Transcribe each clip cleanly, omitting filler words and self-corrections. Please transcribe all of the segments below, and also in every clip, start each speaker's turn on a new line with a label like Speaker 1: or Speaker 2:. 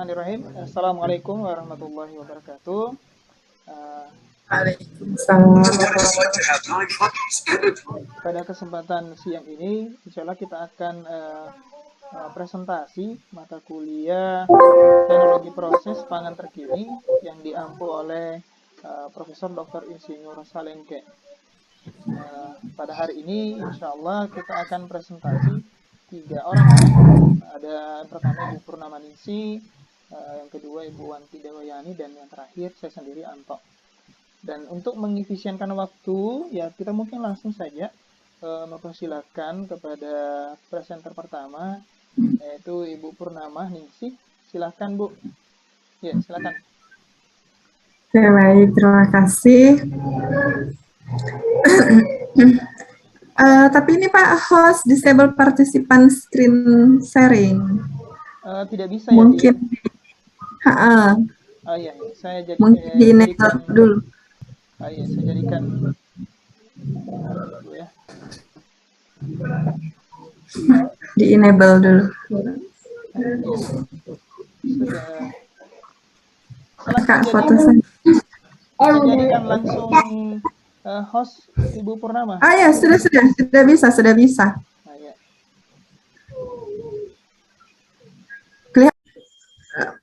Speaker 1: Bismillahirrahmanirrahim. Assalamualaikum warahmatullahi wabarakatuh.
Speaker 2: Waalaikumsalam.
Speaker 1: Pada kesempatan siang ini, insya Allah kita akan presentasi mata kuliah teknologi proses pangan terkini yang diampu oleh Profesor Dr. Insinyur Salengke. Pada hari ini, insya Allah kita akan presentasi 3 orang. Ada yang pertama Ibu Purnama Ningsih, yang kedua Ibu Wanti Dewayani, dan yang terakhir saya sendiri Anto. Dan untuk mengefisienkan waktu, ya kita mungkin langsung saja mempersilahkan kepada presenter pertama, yaitu Ibu Purnama Ningsih. Silahkan Bu. Ya, silakan.
Speaker 2: Oke, baik, terima kasih. Tapi ini Pak host disable participant screen sharing.
Speaker 1: Tidak bisa
Speaker 2: mungkin,
Speaker 1: ya? Iya, saya jadi
Speaker 2: mungkin di-enable dulu.
Speaker 1: Iya, saya jadikan dulu ya.
Speaker 2: Di-enable dulu.
Speaker 1: Sudah.
Speaker 2: Kak, foto saya.
Speaker 1: Saya jadikan langsung host Ibu Purnama.
Speaker 2: Ya, sudah bisa.
Speaker 1: Ya.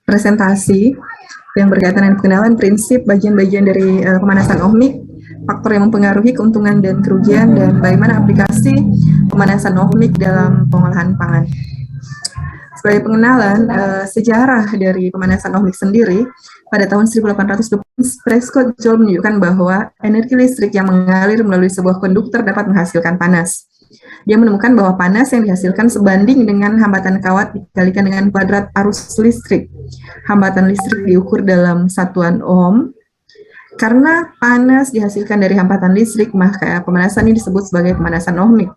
Speaker 2: Presentasi yang berkaitan dengan pengenalan prinsip bagian-bagian dari pemanasan ohmik, faktor yang mempengaruhi keuntungan dan kerugian, dan bagaimana aplikasi pemanasan ohmik dalam pengolahan pangan. Sebagai pengenalan, sejarah dari pemanasan ohmik sendiri, pada tahun 1820, Prescott Joule menunjukkan bahwa energi listrik yang mengalir melalui sebuah konduktor dapat menghasilkan panas. Dia menemukan bahwa panas yang dihasilkan sebanding dengan hambatan kawat dikalikan dengan kuadrat arus listrik. Hambatan listrik diukur dalam satuan ohm. Karena panas dihasilkan dari hambatan listrik, maka pemanasan ini disebut sebagai pemanasan ohmik.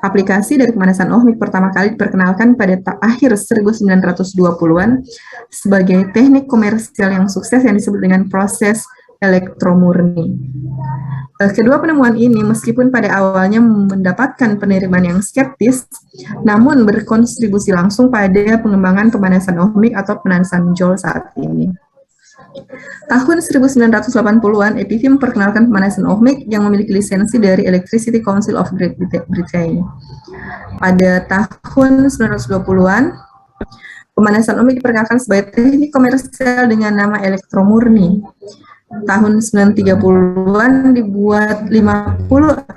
Speaker 2: Aplikasi dari pemanasan ohmik pertama kali diperkenalkan pada akhir 1920-an sebagai teknik komersial yang sukses yang disebut dengan proses elektromurni. Kedua penemuan ini meskipun pada awalnya mendapatkan penerimaan yang skeptis, namun berkontribusi langsung pada pengembangan pemanasan ohmik atau pemanasan Joule saat ini. Tahun 1980-an, EPV memperkenalkan pemanasan ohmik yang memiliki lisensi dari Electricity Council of Great Britain. Pada tahun 1920-an, pemanasan ohmik diperkenalkan sebagai teknik komersial dengan nama elektromurni. Tahun 1930-an dibuat 50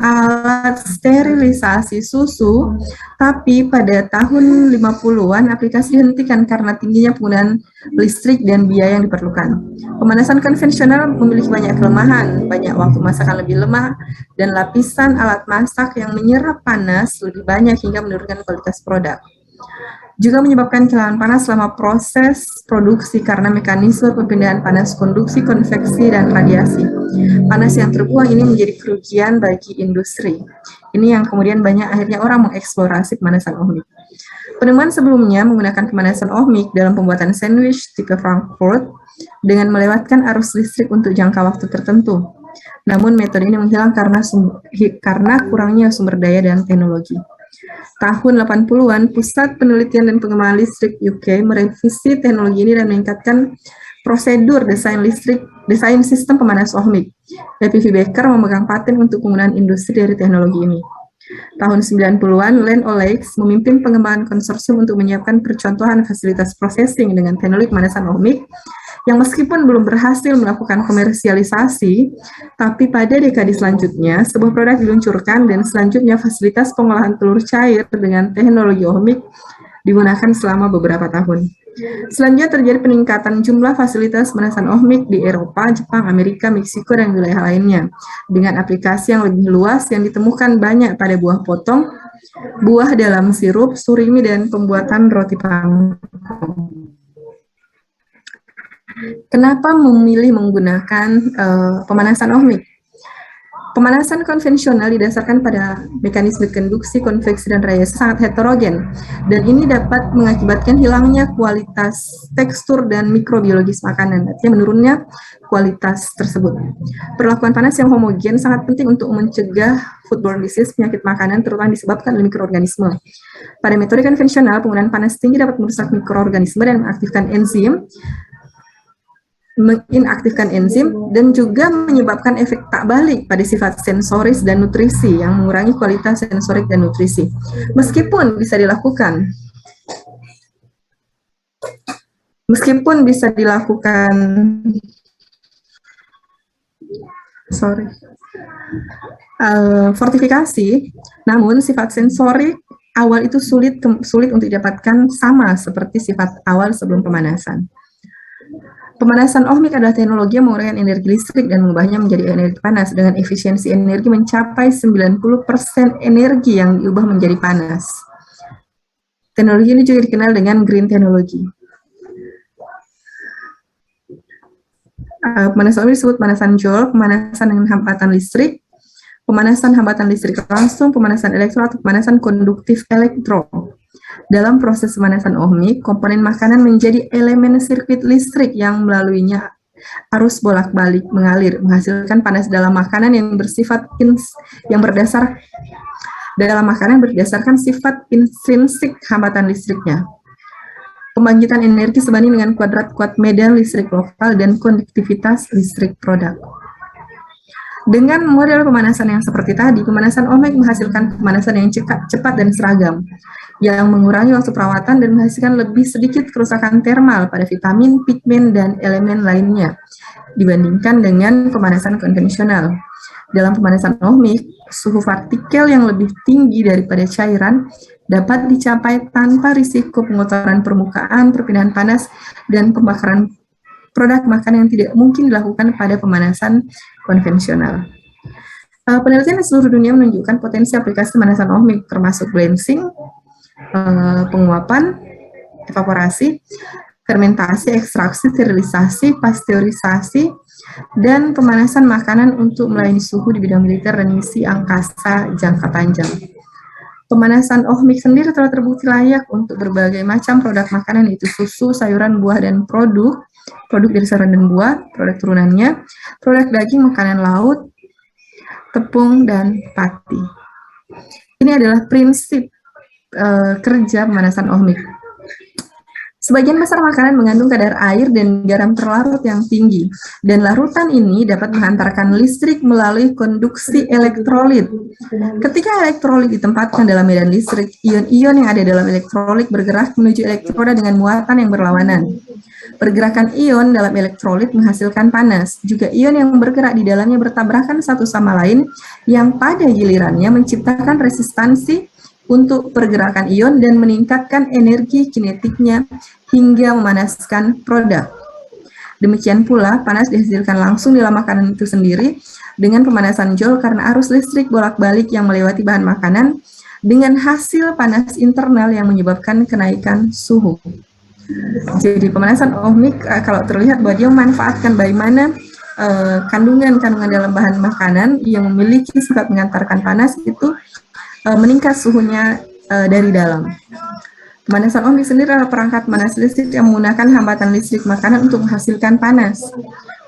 Speaker 2: alat sterilisasi susu, tapi pada tahun 50-an aplikasi dihentikan karena tingginya penggunaan listrik dan biaya yang diperlukan. Pemanasan konvensional memiliki banyak kelemahan, banyak waktu masakan lebih lemah, dan lapisan alat masak yang menyerap panas lebih banyak hingga menurunkan kualitas produk. Juga menyebabkan kehilangan panas selama proses produksi karena mekanisme perpindahan panas konduksi, konveksi, dan radiasi. Panas yang terbuang ini menjadi kerugian bagi industri. Ini yang kemudian banyak akhirnya orang mengeksplorasi pemanasan ohmik. Penemuan sebelumnya menggunakan pemanasan ohmik dalam pembuatan sandwich tipe Frankfurt dengan melewatkan arus listrik untuk jangka waktu tertentu. Namun metode ini menghilang karena kurangnya sumber daya dan teknologi. Tahun 80-an, Pusat Penelitian dan Pengembangan Listrik UK merevisi teknologi ini dan meningkatkan prosedur desain sistem pemanas ohmik. EPV Becker memegang paten untuk penggunaan industri dari teknologi ini. Tahun 90-an, Len O'Lakes memimpin pengembangan konsorsium untuk menyiapkan percontohan fasilitas processing dengan teknologi pemanasan ohmik yang meskipun belum berhasil melakukan komersialisasi, tapi pada dekade selanjutnya, sebuah produk diluncurkan dan selanjutnya fasilitas pengolahan telur cair dengan teknologi ohmik digunakan selama beberapa tahun. Selanjutnya terjadi peningkatan jumlah fasilitas pemanasan ohmik di Eropa, Jepang, Amerika, Meksiko, dan wilayah lainnya, dengan aplikasi yang lebih luas yang ditemukan banyak pada buah potong, buah dalam sirup, surimi, dan pembuatan roti panggang. Kenapa memilih menggunakan pemanasan ohmik? Pemanasan konvensional didasarkan pada mekanisme konduksi, konveksi, dan radiasi sangat heterogen, dan ini dapat mengakibatkan hilangnya kualitas tekstur dan mikrobiologis makanan, artinya menurunnya kualitas tersebut. Perlakuan panas yang homogen sangat penting untuk mencegah foodborne disease, penyakit makanan terutama disebabkan oleh mikroorganisme. Pada metode konvensional, penggunaan panas tinggi dapat merusak mikroorganisme dan menginaktifkan enzim dan juga menyebabkan efek tak balik pada sifat sensoris dan nutrisi yang mengurangi kualitas sensorik dan nutrisi. Meskipun bisa dilakukan fortifikasi, namun sifat sensorik awal itu sulit untuk didapatkan sama seperti sifat awal sebelum pemanasan. Pemanasan ohmik adalah teknologi yang mengurangkan energi listrik dan mengubahnya menjadi energi panas dengan efisiensi energi mencapai 90% energi yang diubah menjadi panas. Teknologi ini juga dikenal dengan green technology. Pemanasan ohmik disebut pemanasan Joule, pemanasan dengan hambatan listrik, pemanasan hambatan listrik langsung, pemanasan elektro, atau pemanasan konduktif elektro. Dalam proses pemanasan ohmik, komponen makanan menjadi elemen sirkuit listrik yang melaluinya arus bolak-balik mengalir, menghasilkan panas dalam makanan berdasarkan sifat intrinsik hambatan listriknya. Pembangkitan energi sebanding dengan kuadrat medan listrik lokal dan konduktivitas listrik produk. Dengan model pemanasan yang seperti tadi, pemanasan ohmik menghasilkan pemanasan yang cepat dan seragam, yang mengurangi waktu perawatan dan menghasilkan lebih sedikit kerusakan termal pada vitamin, pigmen, dan elemen lainnya dibandingkan dengan pemanasan konvensional. Dalam pemanasan ohmik, suhu partikel yang lebih tinggi daripada cairan dapat dicapai tanpa risiko pengotoran permukaan, perpindahan panas, dan pembakaran produk makanan yang tidak mungkin dilakukan pada pemanasan konvensional. Penelitian di seluruh dunia menunjukkan potensi aplikasi pemanasan ohmik termasuk blanching, penguapan, evaporasi, fermentasi, ekstraksi, sterilisasi, pasteurisasi, dan pemanasan makanan untuk melayani suhu di bidang militer dan misi angkasa jangka panjang. Pemanasan ohmik sendiri telah terbukti layak untuk berbagai macam produk makanan, yaitu susu, sayuran, buah, dan produk dari sayuran dan buah, produk turunannya, produk daging, makanan laut, tepung, dan pati. Ini adalah prinsip kerja pemanasan ohmik. Sebagian besar makanan mengandung kadar air dan garam terlarut yang tinggi, dan larutan ini dapat menghantarkan listrik melalui konduksi elektrolit. Ketika elektrolit ditempatkan dalam medan listrik, ion-ion yang ada dalam elektrolit bergerak menuju elektroda dengan muatan yang berlawanan. Pergerakan ion dalam elektrolit menghasilkan panas. Juga ion yang bergerak di dalamnya bertabrakan satu sama lain, yang pada gilirannya menciptakan resistansi untuk pergerakan ion dan meningkatkan energi kinetiknya hingga memanaskan produk. Demikian pula, panas dihasilkan langsung dalam makanan itu sendiri dengan pemanasan Joule karena arus listrik bolak-balik yang melewati bahan makanan dengan hasil panas internal yang menyebabkan kenaikan suhu. Jadi pemanasan ohmik kalau terlihat bahwa dia memanfaatkan bagaimana kandungan-kandungan dalam bahan makanan yang memiliki sifat mengantarkan panas itu meningkat suhunya dari dalam. Pemanasan ohmik sendiri adalah perangkat panas listrik yang menggunakan hambatan listrik makanan untuk menghasilkan panas.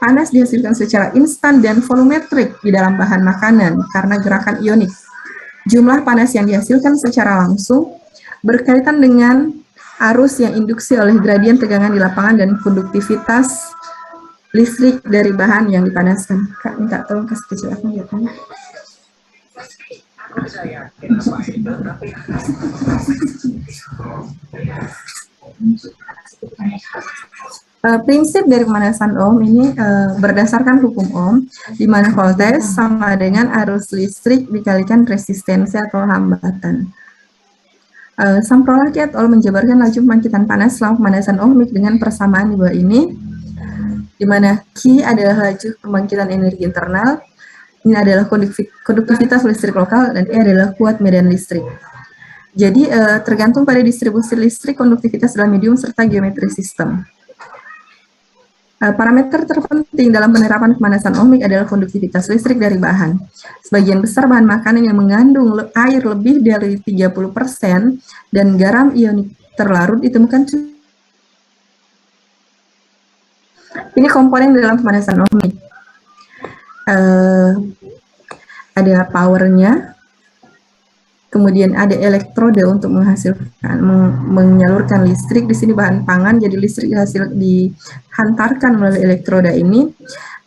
Speaker 2: Panas dihasilkan secara instan dan volumetrik di dalam bahan makanan karena gerakan ionik. Jumlah panas yang dihasilkan secara langsung berkaitan dengan arus yang induksi oleh gradien tegangan di lapangan dan konduktivitas listrik dari bahan yang dipanaskan. Kak, minta tolong kasih kecil aku lihatnya. Prinsip dari pemanasan Ohm ini berdasarkan hukum Ohm, di mana voltage sama dengan arus listrik dikalikan resistensi atau hambatan. Samprolaki et al. Menjabarkan laju pembangkitan panas selama pemanasan ohmik dengan persamaan di bawah ini, di mana Q adalah laju pembangkitan energi internal, ini adalah konduktivitas listrik lokal, dan E adalah kuat medan listrik. Jadi tergantung pada distribusi listrik, konduktivitas dalam medium, serta geometri sistem. Parameter terpenting dalam penerapan pemanasan ohmik adalah konduktivitas listrik dari bahan. Sebagian besar bahan makanan yang mengandung air lebih dari 30% dan garam ionik terlarut ditemukan. Ini komponen dalam pemanasan ohmik. Ada powernya, kemudian ada elektroda untuk menghasilkan, menyalurkan listrik. Di sini bahan pangan, jadi listrik dihantarkan melalui elektroda ini.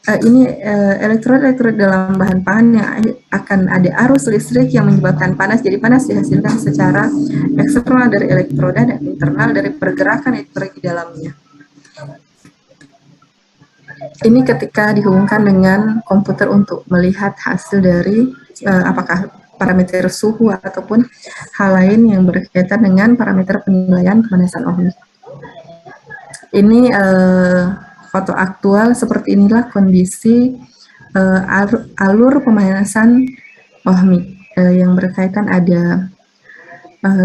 Speaker 2: Elektroda dalam bahan pangan yang akan ada arus listrik yang menyebabkan panas. Jadi panas dihasilkan secara eksternal dari elektroda dan internal dari pergerakan elektrik di dalamnya. Ini ketika dihubungkan dengan komputer untuk melihat hasil dari apakah parameter suhu ataupun hal lain yang berkaitan dengan parameter penilaian pemanasan ohmik. Ini foto aktual, seperti inilah kondisi alur pemanasan ohmik yang berkaitan ada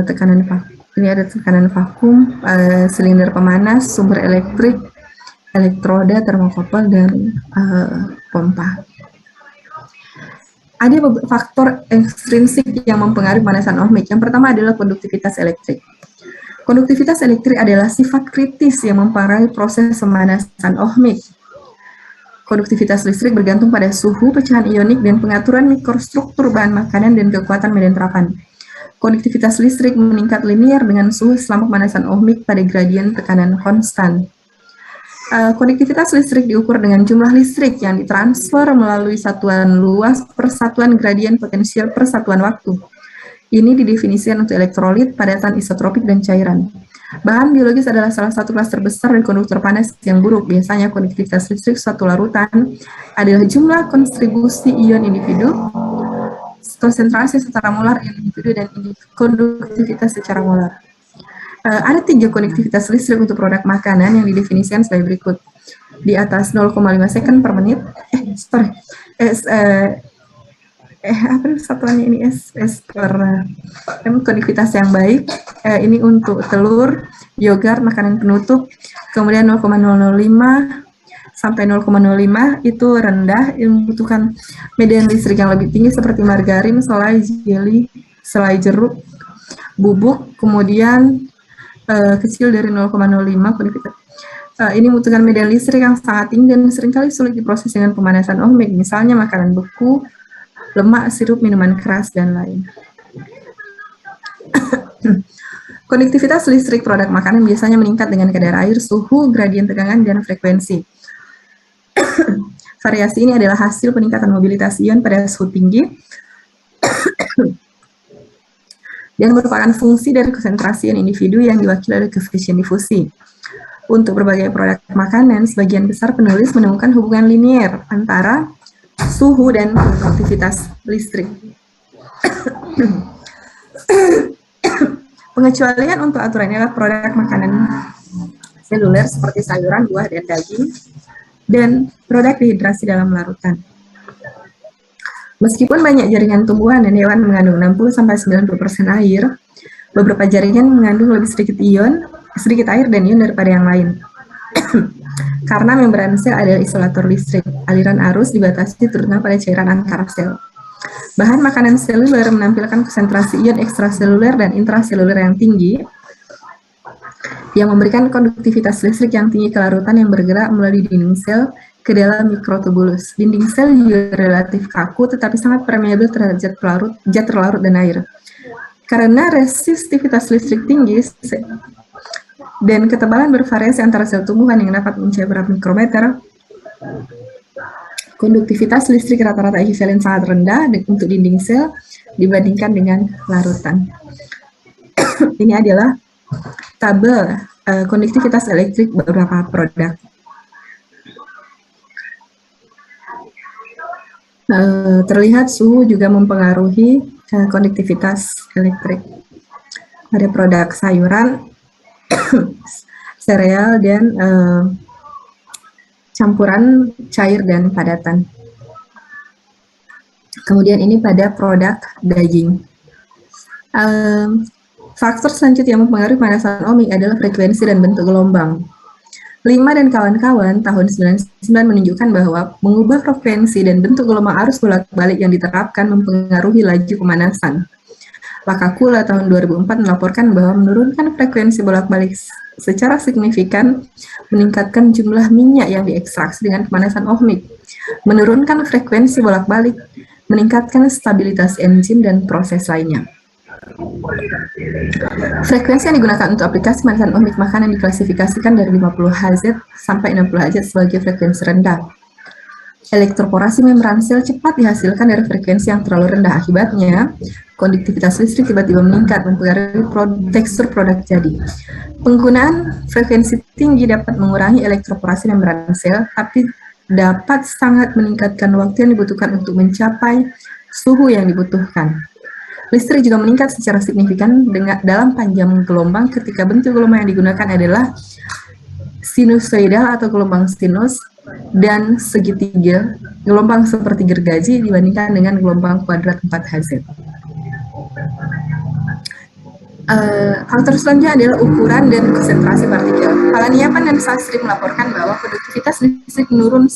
Speaker 2: tekanan vakum. Ini ada tekanan vakum, silinder pemanas, sumber elektrik, elektroda, termokouple, dan pompa. Ada faktor ekstrinsik yang mempengaruhi pemanasan ohmik. Yang pertama adalah konduktivitas elektrik. Konduktivitas elektrik adalah sifat kritis yang mempengaruhi proses pemanasan ohmik. Konduktivitas listrik bergantung pada suhu, pecahan ionik, dan pengaturan mikrostruktur bahan makanan dan kekuatan medan terapan. Konduktivitas listrik meningkat linear dengan suhu selama pemanasan ohmik pada gradien tekanan konstan. Konduktivitas listrik diukur dengan jumlah listrik yang ditransfer melalui satuan luas per satuan gradien potensial per satuan waktu. Ini didefinisikan untuk elektrolit, padatan isotropik, dan cairan. Bahan biologis adalah salah satu kelas terbesar dari konduktor panas yang buruk. Biasanya konduktivitas listrik suatu larutan adalah jumlah kontribusi ion individu, konsentrasi secara molar ion individu, dan konduktivitas secara molar. Ada 3 konduktivitas listrik untuk produk makanan yang didefinisikan sebagai berikut. Di atas 0,5 second per menit. Apa satuannya ini? S per konduktivitas yang baik. Ini untuk telur, yogurt, makanan penutup. Kemudian 0,005 sampai 0,05 itu rendah, yang membutuhkan medan listrik yang lebih tinggi seperti margarin, selai, jelly, selai jeruk, bubuk. Kemudian kecil dari 0,05 konduktivitas. Ini membutuhkan medan listrik yang sangat tinggi dan seringkali sulit diproses dengan pemanasan ohmik, misalnya makanan beku, lemak, sirup, minuman keras, dan lain. Konduktivitas listrik produk makanan biasanya meningkat dengan kadar air, suhu, gradien tegangan, dan frekuensi. Variasi ini adalah hasil peningkatan mobilitas ion pada suhu tinggi dan merupakan fungsi dari konsentrasi ion individu yang diwakili oleh koefisien difusi. Untuk berbagai produk makanan, sebagian besar penulis menemukan hubungan linier antara suhu dan konduktivitas listrik. Pengecualian untuk aturan ini adalah produk makanan seluler seperti sayuran, buah, dan daging, dan produk dehidrasi dalam larutan. Meskipun banyak jaringan tumbuhan dan hewan mengandung 60-90% air, beberapa jaringan mengandung lebih sedikit air dan ion daripada yang lain. Karena membran sel adalah isolator listrik, aliran arus dibatasi terutama pada cairan antar sel. Bahan makanan seluler menampilkan konsentrasi ion ekstraseluler dan intraseluler yang tinggi, yang memberikan konduktivitas listrik yang tinggi ke larutan yang bergerak melalui dinding sel ke dalam mikrotubulus. Dinding sel juga relatif kaku tetapi sangat permeabel terhadap zat terlarut dan air. Karena resistivitas listrik tinggi dan ketebalan bervariasi antara sel tumbuhan yang dapat mencapai beberapa mikrometer, konduktivitas listrik rata-rata ekivalen sangat rendah untuk dinding sel dibandingkan dengan larutan. Ini adalah tabel konduktivitas elektrik beberapa produk. Terlihat suhu juga mempengaruhi konduktivitas elektrik. Ada produk sayuran, sereal, dan campuran cair dan padatan. Kemudian ini pada produk daging. Faktor selanjutnya yang mempengaruhi pemanasan ohmik adalah frekuensi dan bentuk gelombang. Lima dan kawan-kawan tahun 99 menunjukkan bahwa mengubah frekuensi dan bentuk gelombang arus bolak-balik yang diterapkan mempengaruhi laju pemanasan. Lakakula tahun 2004 melaporkan bahwa menurunkan frekuensi bolak-balik secara signifikan meningkatkan jumlah minyak yang diekstraksi dengan pemanasan ohmik. Menurunkan frekuensi bolak-balik meningkatkan stabilitas enzim dan proses lainnya. Frekuensi yang digunakan untuk aplikasi pemanasan ohmik makanan diklasifikasikan dari 50 Hz sampai 60 Hz sebagai frekuensi rendah. Elektroporasi membran sel cepat dihasilkan dari frekuensi yang terlalu rendah. Akibatnya, konduktivitas listrik tiba-tiba meningkat, mempengaruhi tekstur produk jadi. Penggunaan frekuensi tinggi dapat mengurangi elektroporasi membran sel, tapi dapat sangat meningkatkan waktu yang dibutuhkan untuk mencapai suhu yang dibutuhkan. Listrik juga meningkat secara signifikan dalam panjang gelombang ketika bentuk gelombang yang digunakan adalah sinusoidal atau gelombang sinus dan segitiga gelombang seperti gergaji dibandingkan dengan gelombang kuadrat 4 Hz. Faktor selanjutnya adalah ukuran dan konsentrasi partikel. Palaniapan dan Sastry melaporkan bahwa konduktivitas listrik menurun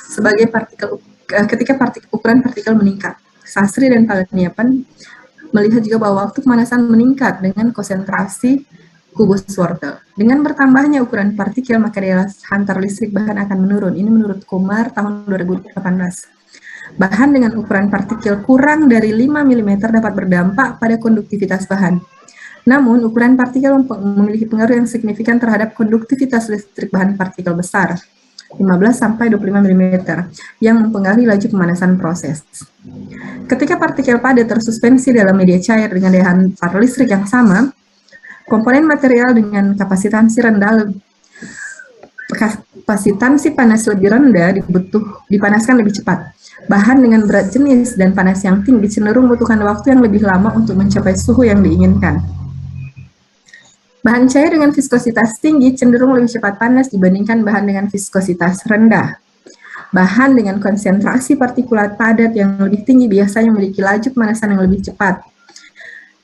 Speaker 2: sebagai partikel ketika ukuran partikel meningkat. Sastry dan Palaniapan melihat juga bahwa waktu pemanasan meningkat dengan konsentrasi Kubus-Wortel. Dengan bertambahnya ukuran partikel, maka daya hantar listrik bahan akan menurun. Ini menurut Kumar tahun 2018. Bahan dengan ukuran partikel kurang dari 5 mm dapat berdampak pada konduktivitas bahan. Namun, ukuran partikel memiliki pengaruh yang signifikan terhadap konduktivitas listrik bahan partikel besar, 15-25 mm, yang mempengaruhi laju pemanasan proses. Ketika partikel padat tersuspensi dalam media cair dengan daya hantar listrik yang sama, komponen material dengan kapasitansi panas lebih rendah dipanaskan lebih cepat. Bahan dengan berat jenis dan panas yang tinggi cenderung membutuhkan waktu yang lebih lama untuk mencapai suhu yang diinginkan. Bahan cair dengan viskositas tinggi cenderung lebih cepat panas dibandingkan bahan dengan viskositas rendah. Bahan dengan konsentrasi partikulat padat yang lebih tinggi biasanya memiliki laju pemanasan yang lebih cepat.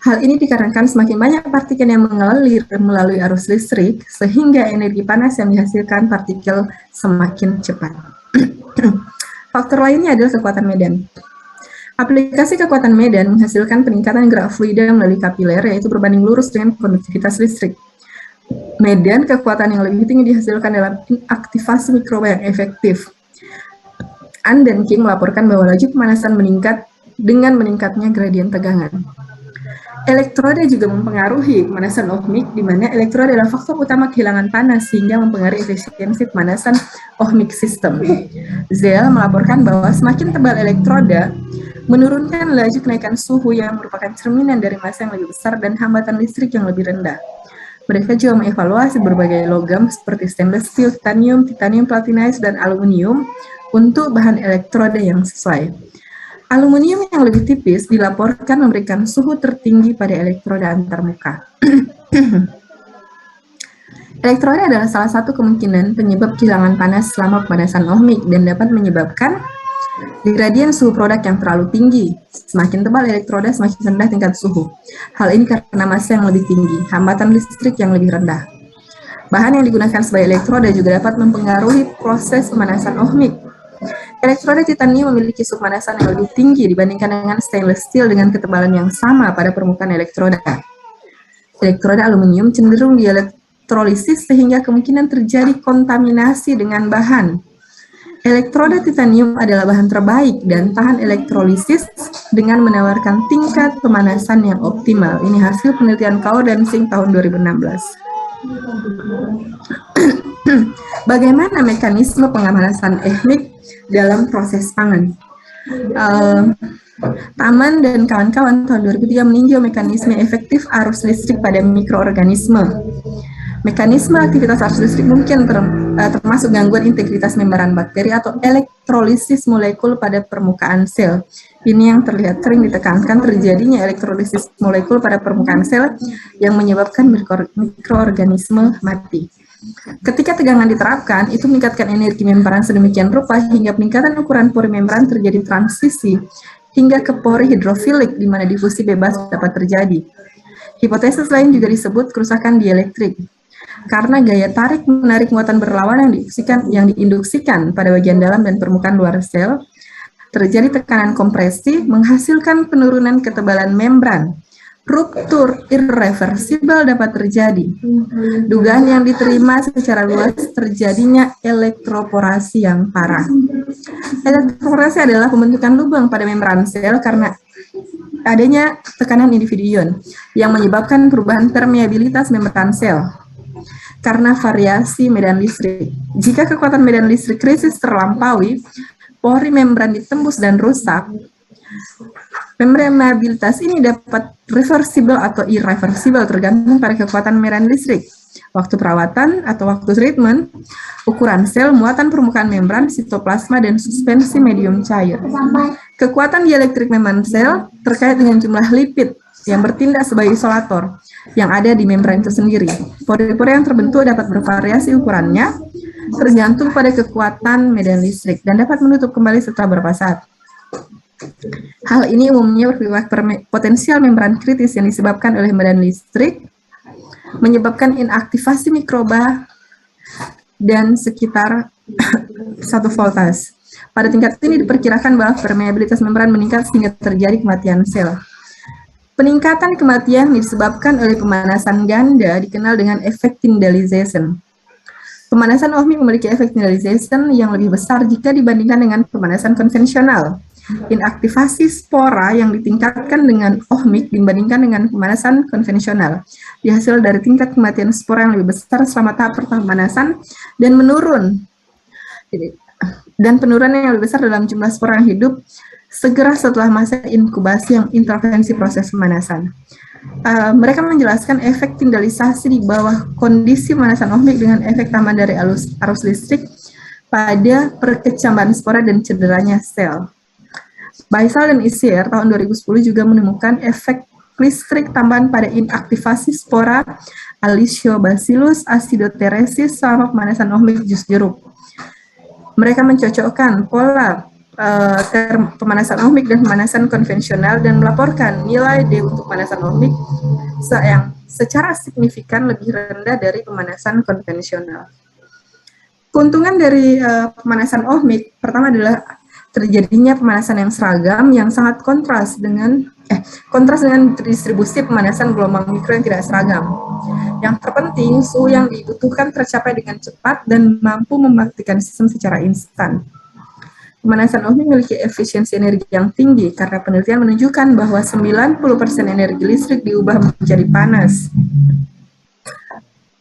Speaker 2: Hal ini dikarenakan semakin banyak partikel yang mengalir melalui arus listrik, sehingga energi panas yang dihasilkan partikel semakin cepat. Faktor lainnya adalah kekuatan medan. Aplikasi kekuatan medan menghasilkan peningkatan gerak fluida melalui kapiler, yaitu berbanding lurus dengan konduktivitas listrik. Medan kekuatan yang lebih tinggi dihasilkan dalam aktivasi mikroba yang efektif. An dan King melaporkan bahwa laju pemanasan meningkat dengan meningkatnya gradien tegangan. Elektroda juga mempengaruhi pemanasan ohmik, di mana elektroda adalah faktor utama kehilangan panas sehingga mempengaruhi efisiensi pemanasan ohmik sistem. Zell melaporkan bahwa semakin tebal elektroda, menurunkan laju kenaikan suhu yang merupakan cerminan dari massa yang lebih besar dan hambatan listrik yang lebih rendah. Mereka juga mengevaluasi berbagai logam seperti stainless steel, titanium, platinum, dan aluminium untuk bahan elektroda yang sesuai. Aluminium yang lebih tipis dilaporkan memberikan suhu tertinggi pada elektroda antarmuka. Elektroda adalah salah satu kemungkinan penyebab kehilangan panas selama pemanasan ohmik dan dapat menyebabkan gradien suhu produk yang terlalu tinggi. Semakin tebal elektroda, semakin rendah tingkat suhu. Hal ini karena massa yang lebih tinggi, hambatan listrik yang lebih rendah. Bahan yang digunakan sebagai elektroda juga dapat mempengaruhi proses pemanasan ohmik. Elektroda titanium memiliki suhu pemanasan yang lebih tinggi dibandingkan dengan stainless steel dengan ketebalan yang sama pada permukaan elektroda. Elektroda aluminium cenderung dielektrolisis sehingga kemungkinan terjadi kontaminasi dengan bahan. Elektroda titanium adalah bahan terbaik dan tahan elektrolisis dengan menawarkan tingkat pemanasan yang optimal. Ini hasil penelitian Kaur dan Singh tahun 2016. Bagaimana mekanisme pemanasan ohmik dalam proses pangan? Taman dan kawan-kawan tahun 2003 meninjau mekanisme efektif arus listrik pada mikroorganisme. Mekanisme aktivitas arus listrik mungkin termasuk gangguan integritas membran bakteri atau elektrolisis molekul pada permukaan sel. Ini yang terlihat sering ditekankan terjadinya elektrolisis molekul pada permukaan sel yang menyebabkan mikroorganisme mati. Ketika tegangan diterapkan, itu meningkatkan energi membran sedemikian rupa hingga peningkatan ukuran pori membran terjadi transisi hingga ke pori hidrofilik di mana difusi bebas dapat terjadi. Hipotesis lain juga disebut kerusakan dielektrik. karena gaya tarik-menarik muatan berlawanan yang diinduksikan pada bagian dalam dan permukaan luar sel, terjadi tekanan kompresi menghasilkan penurunan ketebalan membran. Ruptur irreversibel dapat terjadi. Dugaan yang diterima secara luas terjadinya elektroporasi yang parah. Elektroporasi adalah pembentukan lubang pada membran sel karena adanya tekanan individu ion yang menyebabkan perubahan permeabilitas membran sel karena variasi medan listrik. Jika kekuatan medan listrik krisis terlampaui, pori membran ditembus dan rusak. Permeabilitas ini dapat reversible atau irreversible tergantung pada kekuatan medan listrik, waktu perawatan atau waktu treatment, ukuran sel, muatan permukaan membran, sitoplasma, dan suspensi medium cair. Kekuatan dielektrik membran sel terkait dengan jumlah lipid yang bertindak sebagai isolator yang ada di membran itu sendiri. Pori-pori yang terbentuk dapat bervariasi ukurannya tergantung pada kekuatan medan listrik dan dapat menutup kembali setelah beberapa saat. Hal ini umumnya bersifat potensial membran kritis yang disebabkan oleh medan listrik, menyebabkan inaktivasi mikroba dan sekitar 1 voltas. Pada tingkat ini diperkirakan bahwa permeabilitas membran meningkat sehingga terjadi kematian sel. Peningkatan kematian disebabkan oleh pemanasan ganda dikenal dengan efek tyndallization. Pemanasan ohmik memiliki efek tyndallization yang lebih besar jika dibandingkan dengan pemanasan konvensional. Inaktivasi spora yang ditingkatkan dengan ohmik dibandingkan dengan pemanasan konvensional dihasil dari tingkat kematian spora yang lebih besar selama tahap pemanasan dan penurunan yang lebih besar dalam jumlah spora yang hidup segera setelah masa inkubasi yang intervensi proses pemanasan. Mereka menjelaskan efek tyndallisasi di bawah kondisi pemanasan ohmik dengan efek tambahan dari arus listrik pada perkecambahan spora dan cederanya sel. Baisal dan Isir tahun 2010 juga menemukan efek listrik tambahan pada inaktivasi spora Aliciobacillus acidoteresis selama pemanasan ohmik jus jeruk. Mereka mencocokkan pola pemanasan ohmik dan pemanasan konvensional dan melaporkan nilai D untuk pemanasan ohmik yang secara signifikan lebih rendah dari pemanasan konvensional. Keuntungan dari pemanasan ohmik pertama adalah terjadinya pemanasan yang seragam yang sangat kontras dengan distribusi pemanasan gelombang mikro yang tidak seragam. Yang terpenting, suhu yang dibutuhkan tercapai dengan cepat dan mampu mematikan sistem secara instan. Pemanasan ohmik memiliki efisiensi energi yang tinggi karena penelitian menunjukkan bahwa 90% energi listrik diubah menjadi panas.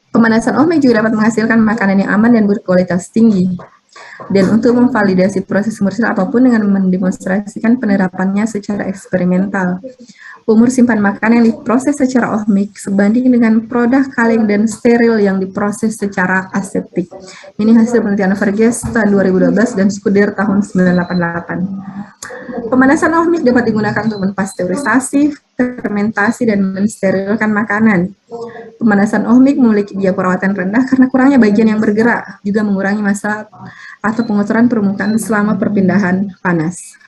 Speaker 2: Pemanasan ohmik juga dapat menghasilkan makanan yang aman dan berkualitas tinggi. Dan untuk memvalidasi proses komersial apapun dengan mendemonstrasikan penerapannya secara eksperimental. Umur simpan makanan yang diproses secara ohmik sebanding dengan produk kaleng dan steril yang diproses secara aseptik. Ini hasil penelitian Verghese tahun 2012 dan Scudder tahun 1988. Pemanasan ohmik dapat digunakan untuk menpasteurisasi, fermentasi, dan mensterilkan makanan. Pemanasan ohmik memiliki biaya perawatan rendah karena kurangnya bagian yang bergerak, juga mengurangi masa atau pengotoran permukaan selama perpindahan panas.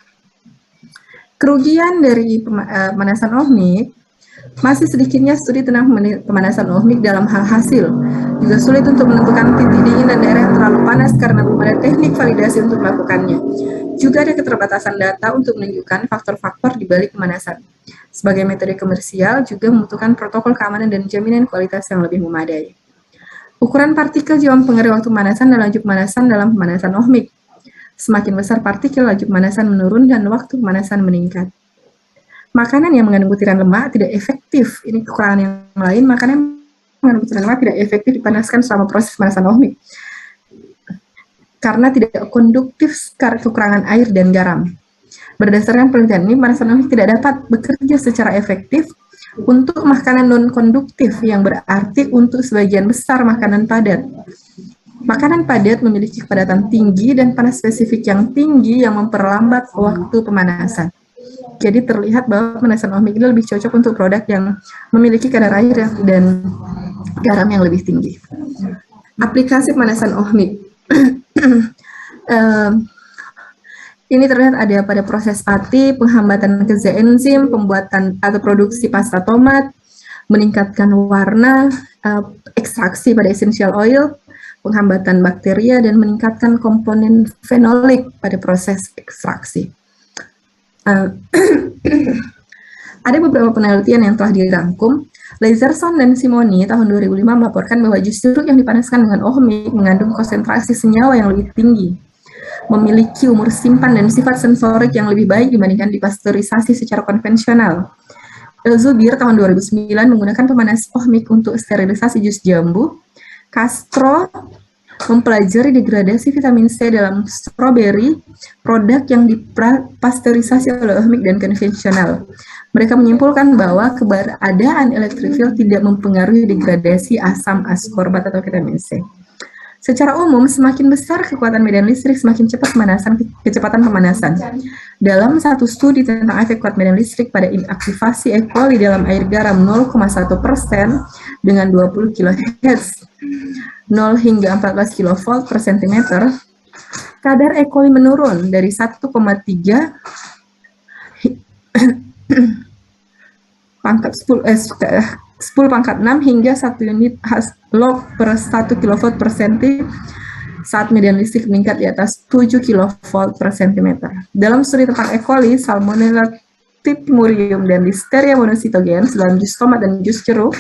Speaker 2: Kerugian dari pemanasan ohmik, masih sedikitnya studi tentang pemanasan ohmik dalam hal hasil. Juga sulit untuk menentukan titik dingin dan daerah yang terlalu panas karena belum ada teknik validasi untuk melakukannya. Juga ada keterbatasan data untuk menunjukkan faktor-faktor di balik pemanasan. Sebagai metode komersial juga membutuhkan protokol keamanan dan jaminan kualitas yang lebih memadai. Ukuran partikel juga mempengaruhi waktu pemanasan dan laju pemanasan dalam pemanasan ohmik. Semakin besar partikel, laju pemanasan menurun dan waktu pemanasan meningkat. Makanan yang mengandung butiran lemak tidak efektif. Ini kekurangan yang lain, makanan yang mengandung butiran lemak tidak efektif dipanaskan selama proses pemanasan ohmik. Karena tidak konduktif karena kekurangan air dan garam. Berdasarkan penelitian ini, pemanasan ohmik tidak dapat bekerja secara efektif untuk makanan non-konduktif yang berarti untuk sebagian besar makanan padat. Makanan padat memiliki kepadatan tinggi dan panas spesifik yang tinggi yang memperlambat waktu pemanasan. Jadi terlihat bahwa pemanasan ohmik ini lebih cocok untuk produk yang memiliki kadar air dan garam yang lebih tinggi. Aplikasi pemanasan ohmik. Ini terlihat ada pada proses pati, penghambatan kerja enzim, pembuatan atau produksi pasta tomat, meningkatkan warna, ekstraksi pada essential oil, penghambatan bakteria, dan meningkatkan komponen fenolik pada proses ekstraksi. Ada beberapa penelitian yang telah dirangkum. Lazarson dan Simoni tahun 2005 melaporkan bahwa jus jeruk yang dipanaskan dengan ohmik mengandung konsentrasi senyawa yang lebih tinggi, memiliki umur simpan dan sifat sensorik yang lebih baik dibandingkan dipasteurisasi secara konvensional. Elzubir tahun 2009 menggunakan pemanas ohmik untuk sterilisasi jus jambu. Castro mempelajari degradasi vitamin C dalam stroberi, produk yang dipasteurisasi oleh ohmik dan konvensional. Mereka menyimpulkan bahwa keberadaan elektrofil tidak mempengaruhi degradasi asam askorbat atau vitamin C. Secara umum, semakin besar kekuatan medan listrik, semakin cepat kecepatan pemanasan. Dalam satu studi tentang efek kuat medan listrik pada inaktivasi E. coli dalam air garam 0,1% dengan 20 kHz, 0 hingga 14 kV per cm, kadar E. coli menurun dari 1,3 pangkat 10 pangkat 6 hingga 1 unit log per 1 kV per cm saat median listrik meningkat di atas 7 kV per cm. Dalam studi tentang E. coli, Salmonella typhimurium, dan Listeria monocytogenes dalam jus tomat dan jus jeruk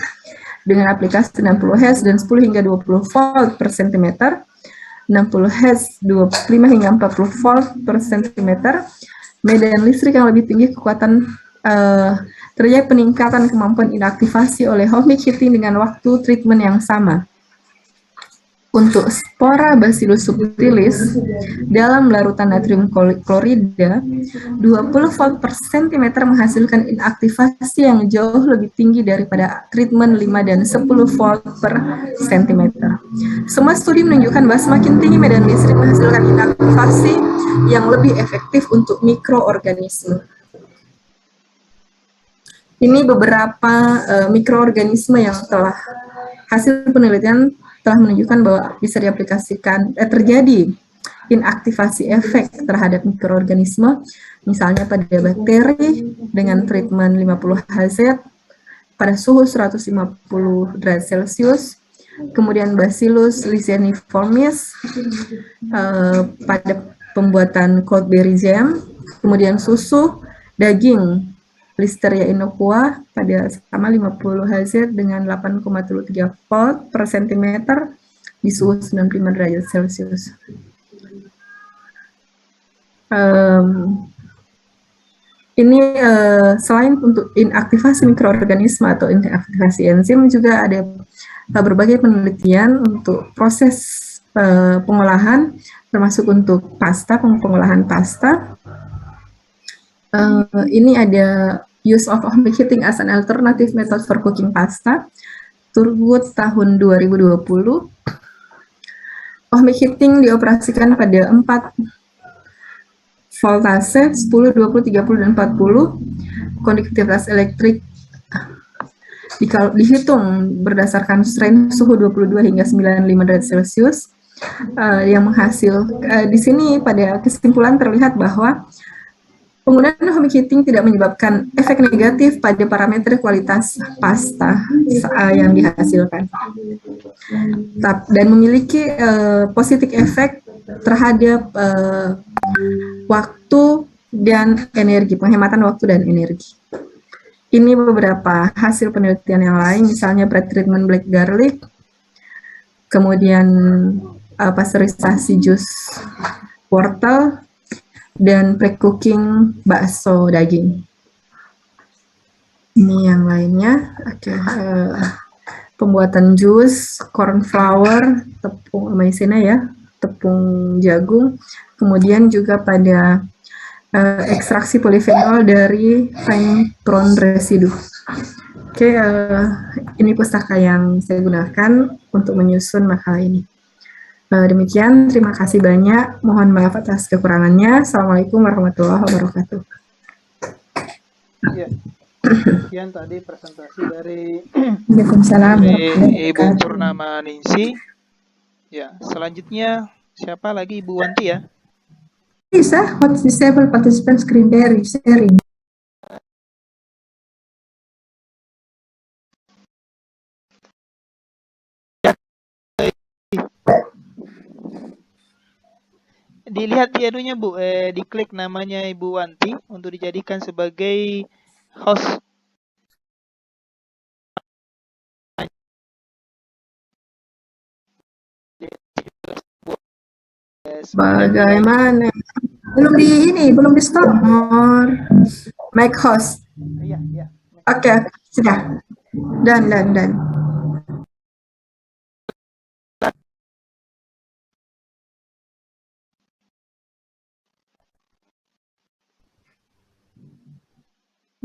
Speaker 2: dengan aplikasi 60 Hz dan 10 hingga 20 volt per cm, 60 Hz, 25 hingga 40 volt per cm, medan listrik yang lebih tinggi kekuatan terjadi peningkatan kemampuan inaktivasi oleh ohmic heating dengan waktu treatment yang sama. Untuk spora Bacillus subtilis dalam larutan natrium klorida, 20 volt per cm menghasilkan inaktivasi yang jauh lebih tinggi daripada treatment 5 dan 10 volt per cm. Semua studi menunjukkan bahwa semakin tinggi medan listrik menghasilkan inaktivasi yang lebih efektif untuk mikroorganisme. Ini beberapa mikroorganisme yang telah hasil penelitian telah menunjukkan bahwa bisa diaplikasikan terjadi inaktivasi efek terhadap mikroorganisme, misalnya pada bakteri dengan treatment 50 Hz pada suhu 150 derajat Celcius, kemudian Bacillus licheniformis pada pembuatan coldberry jam, kemudian susu, daging Listeria innocua pada sama 50 Hz dengan 8,3 volt per cm di suhu 95 derajat Celcius. Ini selain untuk inaktivasi mikroorganisme atau inaktivasi enzim, juga ada berbagai penelitian untuk proses pengolahan, termasuk untuk pasta, pengolahan pasta. Ini ada use of ohmic heating as an alternative method for cooking pasta, Turwood tahun 2020. Ohmic heating dioperasikan pada 4 voltase 10, 20, 30, dan 40. Konduktivitas elektrik dihitung berdasarkan strain suhu 22 hingga 95 derajat Celcius, yang menghasilkan di sini pada kesimpulan terlihat bahwa penggunaan ohmic heating tidak menyebabkan efek negatif pada parameter kualitas pasta yang dihasilkan, dan memiliki positif efek terhadap waktu dan energi, penghematan waktu dan energi. Ini beberapa hasil penelitian yang lain, misalnya pre-treatment black garlic, kemudian pasteurisasi jus wortel, dan pre-cooking bakso daging. Ini yang lainnya. Pembuatan jus, corn flour, tepung maizena ya, tepung jagung, kemudian juga pada ekstraksi polifenol dari pine prone residue. Ini pustaka yang saya gunakan untuk menyusun makalah ini. Demikian, terima kasih banyak. Mohon maaf atas kekurangannya. Assalamualaikum warahmatullahi wabarakatuh.
Speaker 1: Ya, sekian tadi presentasi dari Ibu Purnama Ningsi. Ya, selanjutnya siapa lagi, Ibu Wanti ya?
Speaker 3: Bisa, what disable participant screen sharing.
Speaker 1: dilihat di anunya Bu, diklik namanya Ibu Wanti untuk dijadikan sebagai host.
Speaker 2: Bagaimana? Belum di stop. Make host.
Speaker 1: Iya, iya.
Speaker 2: Oke, sudah. Dan.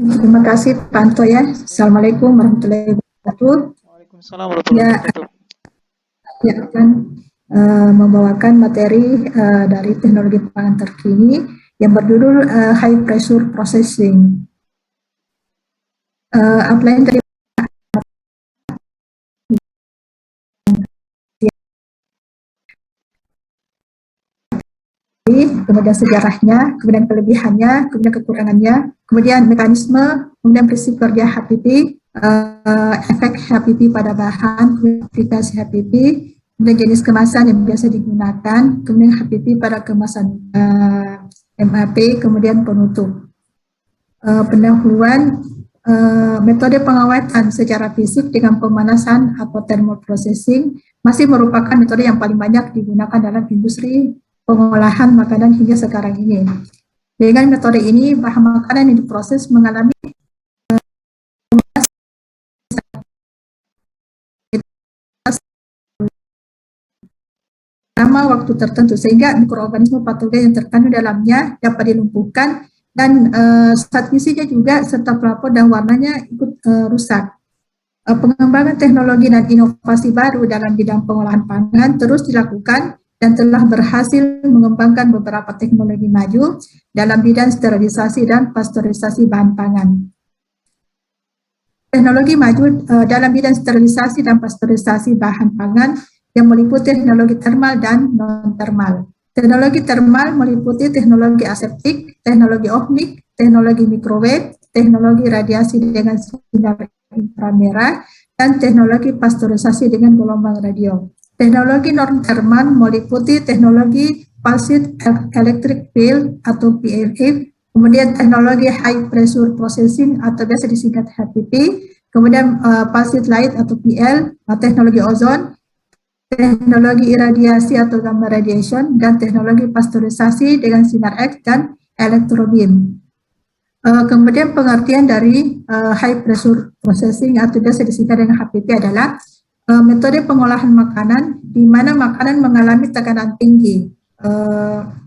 Speaker 2: Terima kasih Pak Anto ya. Assalamualaikum warahmatullahi wabarakatuh.
Speaker 1: Waalaikumsalam warahmatullahi wabarakatuh.
Speaker 2: Ya, akan membawakan materi dari teknologi pangan terkini yang berjudul High Pressure Processing. Outline dari kemudian sejarahnya, kemudian kelebihannya, kemudian kekurangannya, kemudian mekanisme, kemudian prinsip kerja HPP, efek HPP pada bahan, aplikasi HPP, kemudian jenis kemasan yang biasa digunakan, kemudian HPP pada kemasan MAP, kemudian penutup. Pendahuluan metode pengawatan secara fisik dengan pemanasan atau thermal processing masih merupakan metode yang paling banyak digunakan dalam industri pengolahan makanan hingga sekarang ini. Dengan metode ini, bahan makanan yang diproses mengalami lama waktu tertentu sehingga mikroorganisme patogen yang terkandung dalamnya dapat dilumpuhkan dan zat gizinya juga serta pelapor dan warnanya ikut rusak. Pengembangan teknologi dan inovasi baru dalam bidang pengolahan pangan terus dilakukan dan telah berhasil mengembangkan beberapa teknologi maju dalam bidang sterilisasi dan pasteurisasi bahan pangan. Teknologi maju dalam bidang sterilisasi dan pasteurisasi bahan pangan yang meliputi teknologi termal dan non-termal. Teknologi termal meliputi teknologi aseptik, teknologi ohmik, teknologi microwave, teknologi radiasi dengan sinar inframerah, dan teknologi pasteurisasi dengan gelombang radio. Teknologi non-termal meliputi teknologi pulsed electric field atau PEF, kemudian teknologi high pressure processing atau biasa disingkat HPP, kemudian pulsed light atau PL, teknologi ozon, teknologi iradiasi atau gamma radiation, dan teknologi pasteurisasi dengan sinar X dan elektrobeam. Kemudian pengertian dari high pressure processing atau biasa disingkat dengan HPP adalah metode pengolahan makanan di mana makanan mengalami tekanan tinggi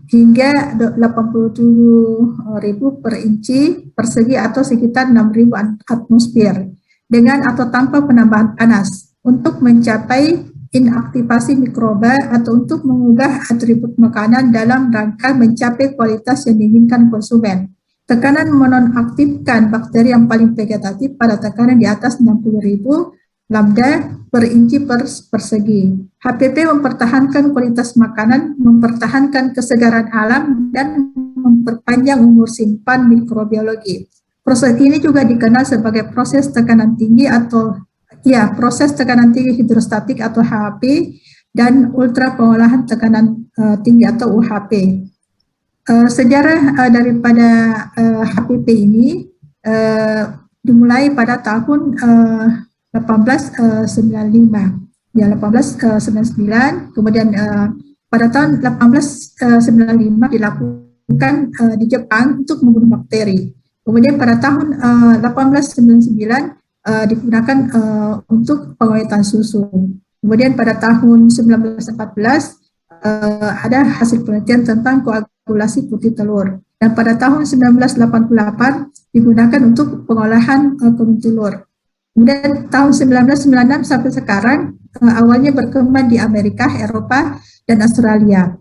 Speaker 2: hingga 87.000 per inci persegi atau sekitar 6.000 atmosfer dengan atau tanpa penambahan panas untuk mencapai inaktivasi mikroba atau untuk mengubah atribut makanan dalam rangka mencapai kualitas yang diinginkan konsumen. Tekanan menonaktifkan bakteri yang paling vegetatif pada tekanan di atas 60.000 lambda per inci persegi. HPP mempertahankan kualitas makanan, mempertahankan kesegaran alam, dan memperpanjang umur simpan mikrobiologi. Proses ini juga dikenal sebagai proses tekanan tinggi atau proses tekanan tinggi hidrostatik atau HAP dan ultra pengolahan tekanan tinggi atau UHP. Sejarah daripada HPP ini dimulai pada tahun 1895, ya 1899, kemudian pada tahun 1895 dilakukan di Jepang untuk membunuh bakteri. Kemudian pada tahun 1899 digunakan untuk pengawetan susu. Kemudian pada tahun 1914 ada hasil penelitian tentang koagulasi putih telur. Dan pada tahun 1988 digunakan untuk pengolahan kuning telur. Kemudian tahun 1996 sampai sekarang awalnya berkembang di Amerika, Eropa, dan Australia.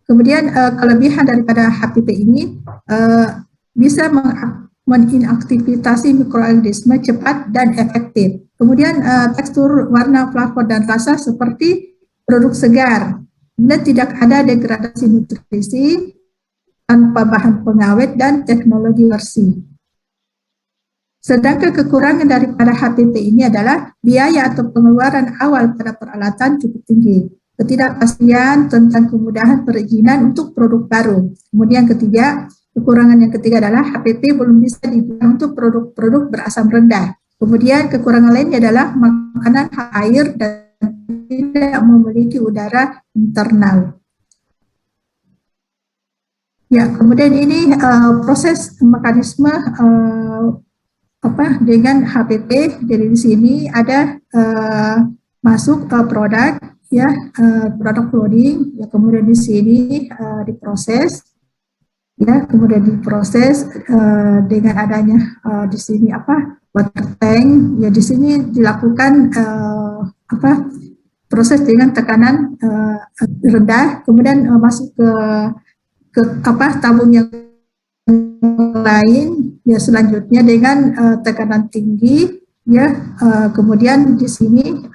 Speaker 2: Kemudian kelebihan daripada HPP ini bisa menginaktivasi mikroorganisme cepat dan efektif. Kemudian tekstur, warna, flavor, dan rasa seperti produk segar. Kemudian tidak ada degradasi nutrisi tanpa bahan pengawet dan teknologi bersih. Sedangkan kekurangan daripada HPP ini adalah biaya atau pengeluaran awal pada peralatan cukup tinggi.
Speaker 3: ketidakpastian tentang kemudahan perizinan untuk produk baru. Kemudian ketiga, kekurangan yang ketiga adalah HPP belum bisa digunakan untuk produk-produk berasam rendah. Kemudian kekurangan lainnya adalah makanan air dan tidak memiliki udara internal. Ya, kemudian ini proses mekanisme dengan HPP. Jadi di sini ada masuk produk, ya, produk loading, ya, kemudian di sini diproses, ya, kemudian diproses dengan adanya di sini water tank, ya, di sini dilakukan proses dengan tekanan rendah, kemudian masuk ke tabung yang lain, ya, selanjutnya dengan tekanan tinggi, ya, kemudian di sini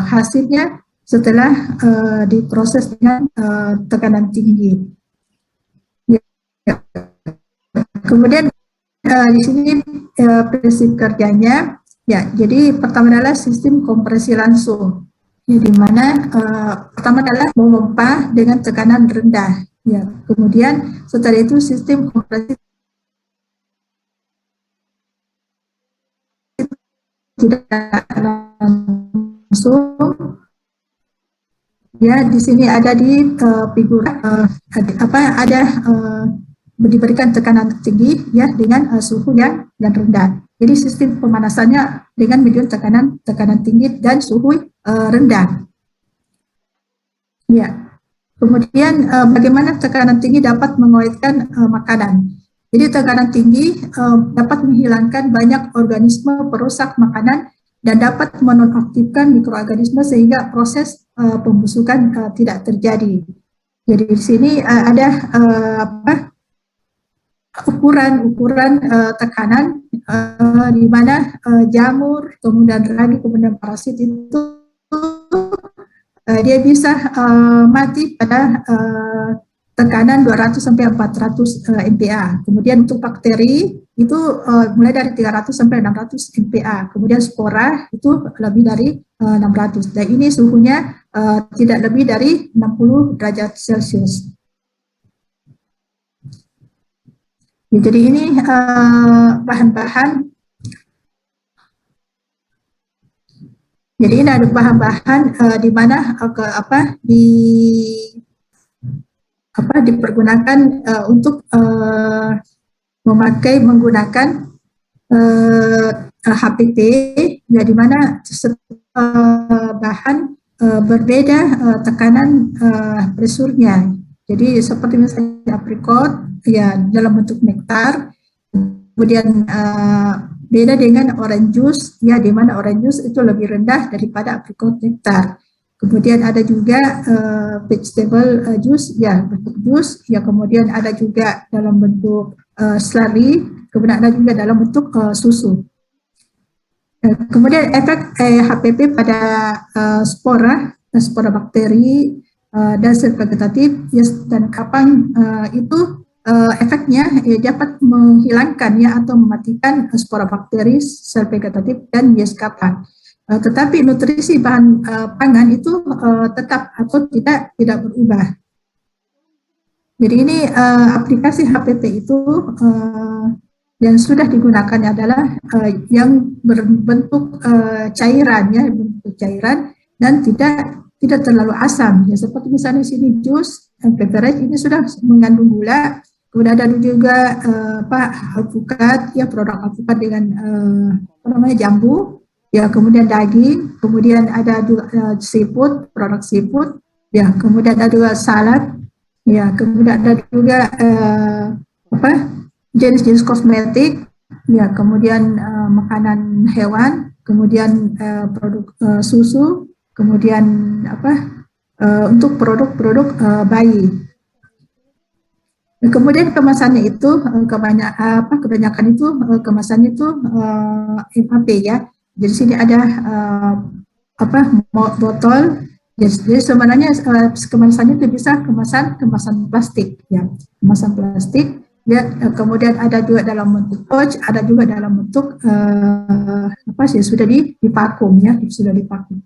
Speaker 3: hasilnya setelah diproses dengan tekanan tinggi. Ya. Kemudian di sini prinsip kerjanya, ya, jadi pertama adalah sistem kompresi langsung, ya, di mana pertama adalah memompa dengan tekanan rendah, ya, kemudian setelah itu sistem kompresi tidak langsung, ya, di sini ada di figur ada diberikan tekanan tinggi, ya, dengan suhu yang rendah. Jadi sistem pemanasannya dengan medium tekanan tinggi dan suhu rendah. Ya. Kemudian bagaimana tekanan tinggi dapat mengawetkan makanan. Jadi tekanan tinggi dapat menghilangkan banyak organisme perusak makanan dan dapat menonaktifkan mikroorganisme sehingga proses pembusukan tidak terjadi. Jadi di sini ada ukuran tekanan di mana jamur, kemudian ragi, kemudian parasit itu dia bisa mati pada tekanan 200 sampai 400 MPa. Kemudian untuk bakteri itu mulai dari 300 sampai 600 MPa. Kemudian spora itu lebih dari 600. Dan ini suhunya tidak lebih dari 60 derajat Celcius. Ya, jadi ini bahan-bahan. Jadi ini ada bahan-bahan di mana dipergunakan untuk menggunakan HPP, ya, di mana bahan berbeda tekanan presurnya. Jadi seperti misalnya aprikot, ya, dalam bentuk nektar, kemudian beda dengan orange juice, ya, di mana orange juice itu lebih rendah daripada aprikot nektar. Kemudian ada juga vegetable juice, ya, bentuk jus, ya, kemudian ada juga dalam bentuk slurry, kemudian ada juga dalam bentuk susu. Kemudian efek HPP pada spora bakteri dan sel vegetatif, ya, dan kapang itu efeknya dapat menghilangkan, ya, atau mematikan spora bakteri, sel vegetatif, dan yeast kapang. Tetapi nutrisi bahan pangan itu tetap atau tidak berubah. Jadi ini aplikasi HPP itu yang sudah digunakan adalah yang berbentuk cairan, ya, bentuk cairan dan tidak terlalu asam, ya, seperti misalnya sini jus beverage ini sudah mengandung gula. Kemudian ada juga alpukat, ya, produk alpukat dengan jambu, ya, kemudian daging, kemudian ada juga seafood, produk seafood, ya, kemudian ada juga salad, ya, kemudian ada juga jenis-jenis kosmetik, ya, kemudian makanan hewan, kemudian produk susu, kemudian untuk produk-produk bayi. Kemudian kemasannya itu kebanyakan itu kemasannya itu MAP, ya. Jadi sini ada botol. Jadi sebenarnya kemasannya itu bisa kemasan plastik, ya, kemasan plastik. Ya, kemudian ada juga dalam bentuk pouch, ada juga dalam bentuk sudah divakum, ya, sudah divakum.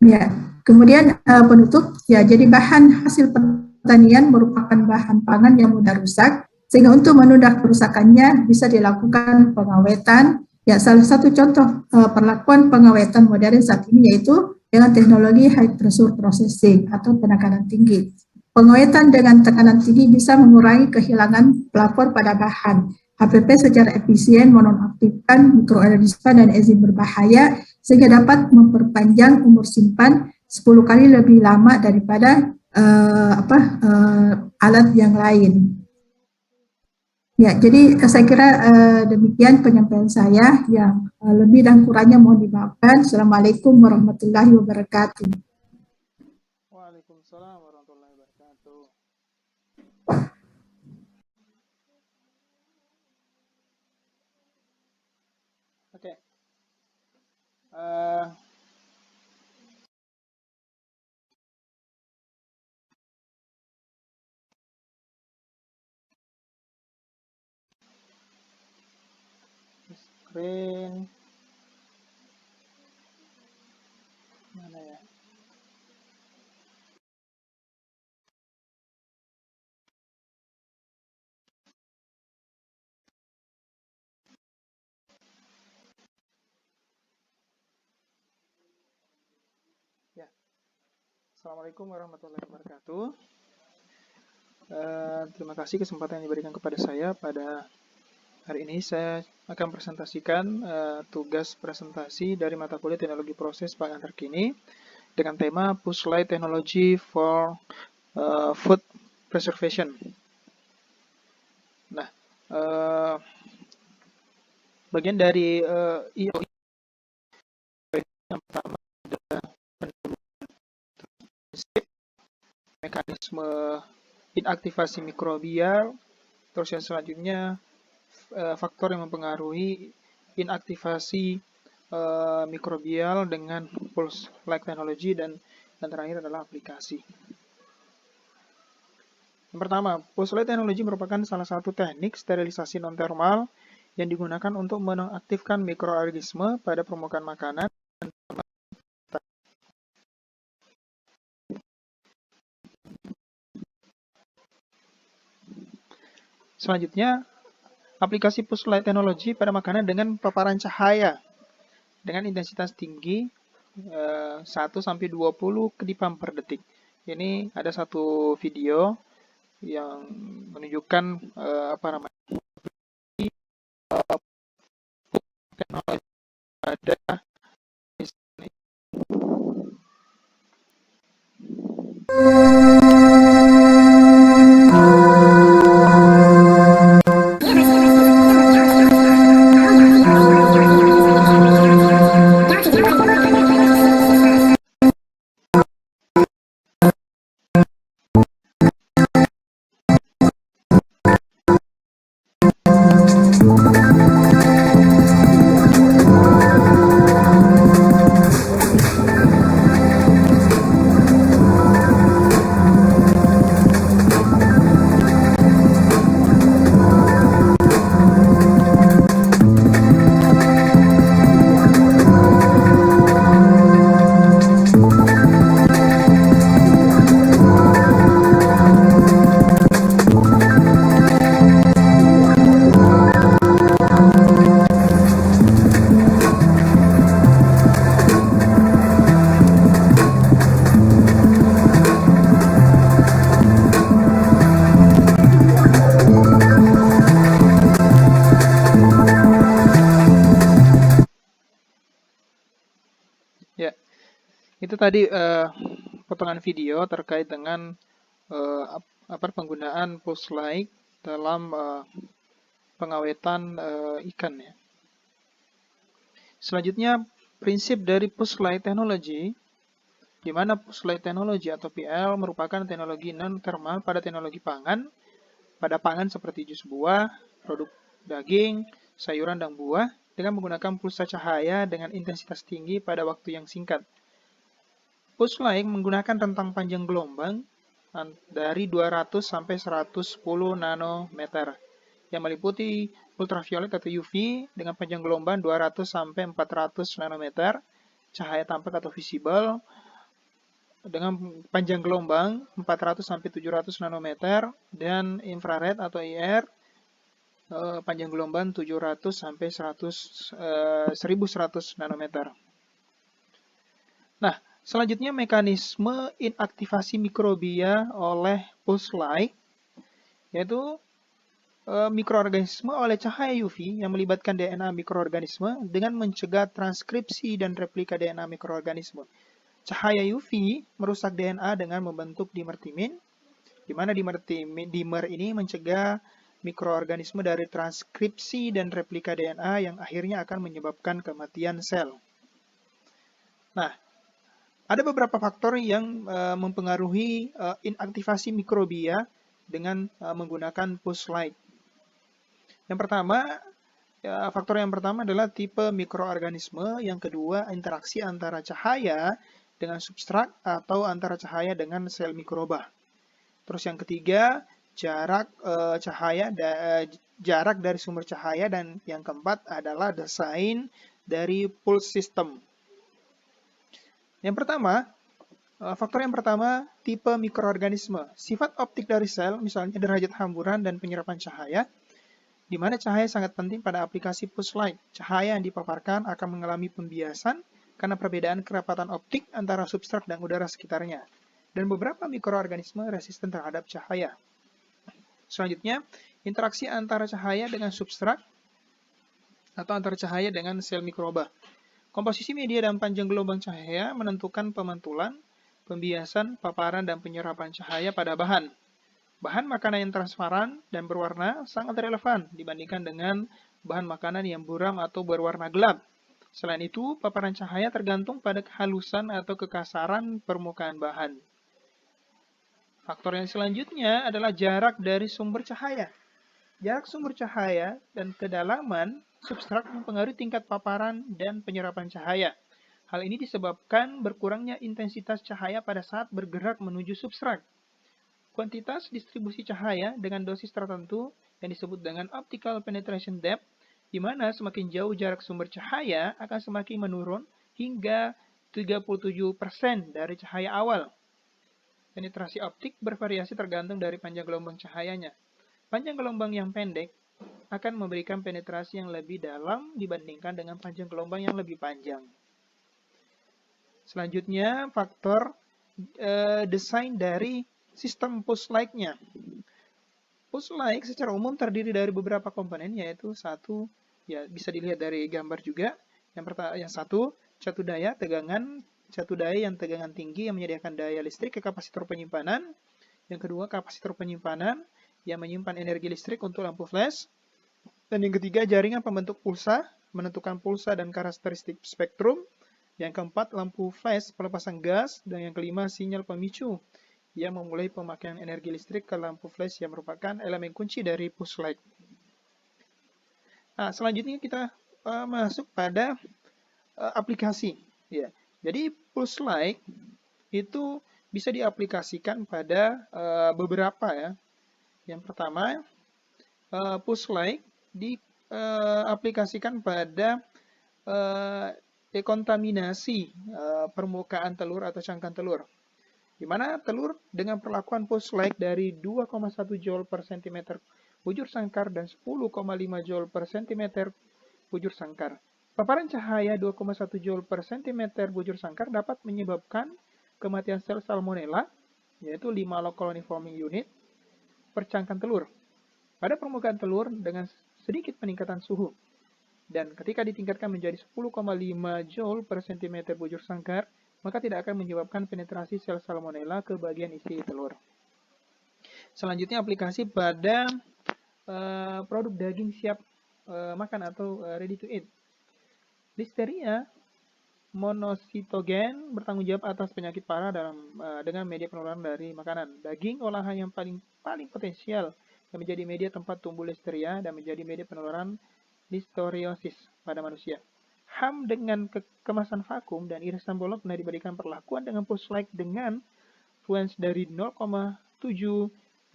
Speaker 3: Ya, kemudian penutup, ya jadi bahan hasil pertanian merupakan bahan pangan yang mudah rusak, sehingga untuk menunda kerusakannya bisa dilakukan pengawetan. Ya, salah satu contoh perlakuan pengawetan modern saat ini yaitu dengan teknologi high pressure processing atau penekanan tinggi. Pengawetan dengan tekanan tinggi bisa mengurangi kehilangan pelapor pada bahan. HPP secara efisien menonaktifkan mikroorganisme dan enzim berbahaya sehingga dapat memperpanjang umur simpan 10 kali lebih lama daripada alat yang lain. Ya, jadi saya kira demikian penyampaian saya, yang lebih dan kurangnya mohon dimaafkan. Assalamualaikum warahmatullahi wabarakatuh.
Speaker 1: Waalaikumsalam warahmatullahi wabarakatuh. Oke. Screen mana ya? Ya. Assalamualaikum warahmatullahi wabarakatuh. Terima kasih kesempatan yang diberikan kepada saya pada hari ini. Saya akan presentasikan tugas presentasi dari mata kuliah Teknologi Proses Pangan Terkini dengan tema Push-Light Technology for Food Preservation. Nah, bagian dari IOI yang pertama adalah mekanisme inaktivasi mikrobial, terus yang selanjutnya faktor yang mempengaruhi inaktivasi mikrobial dengan pulse light technology, dan terakhir adalah aplikasi. Yang pertama, pulse light technology merupakan salah satu teknik sterilisasi non-thermal yang digunakan untuk menonaktifkan mikroorganisme pada permukaan makanan. Selanjutnya, aplikasi pulse light technology pada makanan dengan paparan cahaya dengan intensitas tinggi 1-20 kedipam per detik. Ini ada satu video yang menunjukkan teknologi pada itu tadi potongan video terkait dengan penggunaan pulse light dalam pengawetan ikan ya. Selanjutnya, prinsip dari pulse light technology, di mana pulse light technology atau PL merupakan teknologi non-thermal pada teknologi pangan, pada pangan seperti jus buah, produk daging, sayuran dan buah, dengan menggunakan pulsa cahaya dengan intensitas tinggi pada waktu yang singkat. Pulse light menggunakan rentang panjang gelombang dari 200 sampai 110 nanometer yang meliputi ultraviolet atau UV dengan panjang gelombang 200 sampai 400 nanometer, cahaya tampak atau visible, dengan panjang gelombang 400 sampai 700 nanometer dan infrared atau IR panjang gelombang 700 sampai 1100 nanometer. Nah, selanjutnya mekanisme inaktivasi mikrobia oleh pulse light, yaitu mikroorganisme oleh cahaya UV yang melibatkan DNA mikroorganisme dengan mencegah transkripsi dan replika DNA mikroorganisme. Cahaya UV merusak DNA dengan membentuk dimer-timin, di mana dimer ini mencegah mikroorganisme dari transkripsi dan replika DNA yang akhirnya akan menyebabkan kematian sel. Nah, ada beberapa faktor yang mempengaruhi inaktivasi mikrobia dengan menggunakan pulse light. Faktor yang pertama adalah tipe mikroorganisme, yang kedua interaksi antara cahaya dengan substrat atau antara cahaya dengan sel mikroba. Terus yang ketiga, jarak dari sumber cahaya, dan yang keempat adalah desain dari pulse system. Faktor yang pertama, tipe mikroorganisme. Sifat optik dari sel, misalnya derajat hamburan dan penyerapan cahaya, di mana cahaya sangat penting pada aplikasi pulse light. Cahaya yang dipaparkan akan mengalami pembiasan karena perbedaan kerapatan optik antara substrat dan udara sekitarnya. Dan beberapa mikroorganisme resisten terhadap cahaya. Selanjutnya, interaksi antara cahaya dengan substrat atau antara cahaya dengan sel mikroba. Komposisi media dan panjang gelombang cahaya menentukan pemantulan, pembiasan, paparan, dan penyerapan cahaya pada bahan. Bahan makanan yang transparan dan berwarna sangat relevan dibandingkan dengan bahan makanan yang buram atau berwarna gelap. Selain itu, paparan cahaya tergantung pada kehalusan atau kekasaran permukaan bahan. Faktor yang selanjutnya adalah jarak dari sumber cahaya. Jarak sumber cahaya dan kedalaman substrat mempengaruhi tingkat paparan dan penyerapan cahaya. Hal ini disebabkan berkurangnya intensitas cahaya pada saat bergerak menuju substrat. Kuantitas distribusi cahaya dengan dosis tertentu yang disebut dengan optical penetration depth, di mana semakin jauh jarak sumber cahaya akan semakin menurun hingga 37% dari cahaya awal. Penetrasi optik bervariasi tergantung dari panjang gelombang cahayanya. Panjang gelombang yang pendek akan memberikan penetrasi yang lebih dalam dibandingkan dengan panjang gelombang yang lebih panjang. Selanjutnya, faktor desain dari sistem pulse light-nya. Pulse light secara umum terdiri dari beberapa komponen, yaitu satu, ya bisa dilihat dari gambar juga. Yang satu, catu daya yang tegangan tinggi yang menyediakan daya listrik ke kapasitor penyimpanan. Yang kedua, kapasitor penyimpanan yang menyimpan energi listrik untuk lampu flash. Dan yang ketiga, jaringan pembentuk pulsa, menentukan pulsa dan karakteristik spektrum. Yang keempat, lampu flash pelepasan gas. Dan yang kelima, sinyal pemicu yang memulai pemakaian energi listrik ke lampu flash yang merupakan elemen kunci dari pulse light. Nah, selanjutnya kita masuk pada aplikasi. Ya. Jadi pulse light itu bisa diaplikasikan pada beberapa ya. Yang pertama, pulse light diaplikasikan pada dekontaminasi permukaan telur atau cangkang telur, di mana telur dengan perlakuan pulse light dari 2,1 joule per cm bujur sangkar dan 10,5 joule per cm bujur sangkar. Paparan cahaya 2,1 joule per cm bujur sangkar dapat menyebabkan kematian sel salmonella, yaitu 5 log colony forming unit per cangkang telur pada permukaan telur dengan sedikit peningkatan suhu. Dan ketika ditingkatkan menjadi 10,5 joule per cm bujur sangkar, maka tidak akan menyebabkan penetrasi sel salmonella ke bagian isi telur. Selanjutnya, aplikasi pada produk daging siap makan atau ready to eat. Listeria monositogen bertanggung jawab atas penyakit parah dengan media penularan dari makanan. Daging olahan yang paling potensial yang menjadi media tempat tumbuh listeria dan menjadi media penularan listerioses pada manusia. Ham dengan kemasan vakum dan irisan bolong pernah diberikan perlakuan dengan pulse light dengan fluence dari 0,7,